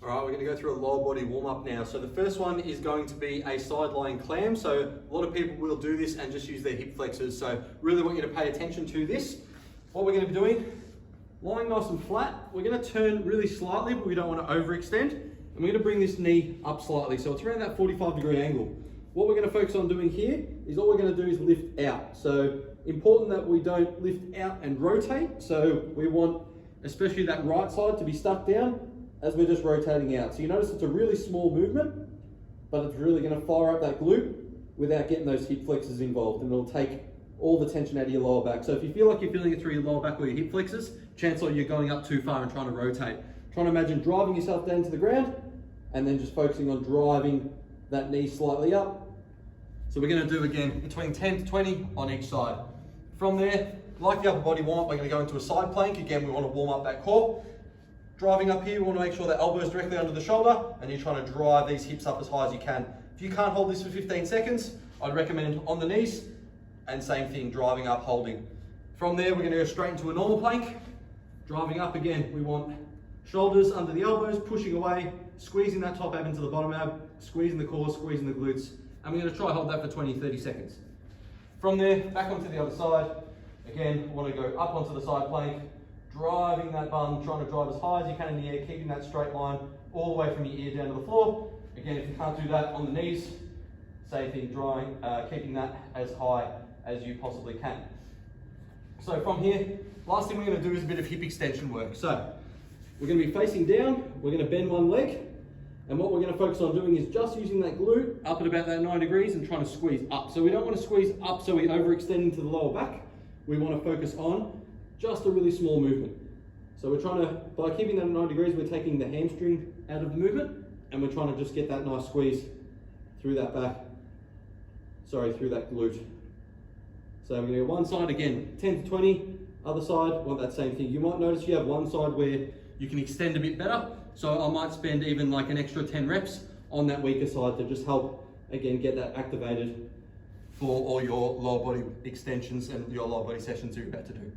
All right, we're going to go through a lower body warm up now. So the first one is going to be a side lying clam. So a lot of people will do this and just use their hip flexors. So really want you to pay attention to this. What we're going to be doing, lying nice and flat. We're going to turn really slightly, but we don't want to overextend. And we're going to bring this knee up slightly. So it's around that 45-degree angle. What we're going to focus on doing here is all we're going to do is lift out. So important that we don't lift out and rotate. So we want, especially that right side, to be stuck down as we're just rotating out. So you notice it's a really small movement, but it's really going to fire up that glute without getting those hip flexors involved, and it'll take all the tension out of your lower back. So if you feel like you're feeling it through your lower back or your hip flexors, chances are you're going up too far and trying to rotate. Trying to imagine driving yourself down to the ground and then just focusing on driving that knee slightly up. So we're going to do again between 10 to 20 on each side. From there, like the upper body warm up, we're going to go into a side plank. Again, we want to warm up that core. Driving up here, we want to make sure that elbow is directly under the shoulder and you're trying to drive these hips up as high as you can. If you can't hold this for 15 seconds, I'd recommend on the knees, and same thing, driving up, holding. From there, we're going to go straight into a normal plank. Driving up again, we want shoulders under the elbows, pushing away, squeezing that top ab into the bottom ab, squeezing the core, squeezing the glutes. And we're going to try hold that for 20-30 seconds. From there, back onto the other side. Again, want to go up onto the side plank, driving that bum, trying to drive as high as you can in the air, keeping that straight line all the way from your ear down to the floor. Again, if you can't do that on the knees, same thing, keeping that as high as you possibly can. So from here, last thing we're going to do is a bit of hip extension work. So we're going to be facing down, we're going to bend one leg, and what we're going to focus on doing is just using that glute up at about that 9 degrees and trying to squeeze up. So we don't want to squeeze up so we overextend into the lower back. We want to focus on just a really small movement. So we're trying to, by keeping that at 9 degrees, we're taking the hamstring out of the movement, and we're trying to just get that nice squeeze through that through that glute. So we're going to go one side again, 10 to 20, other side, want that same thing. You might notice you have one side where you can extend a bit better. So I might spend even like an extra 10 reps on that weaker side to just help, again, get that activated for all your lower body extensions and your lower body sessions you're about to do.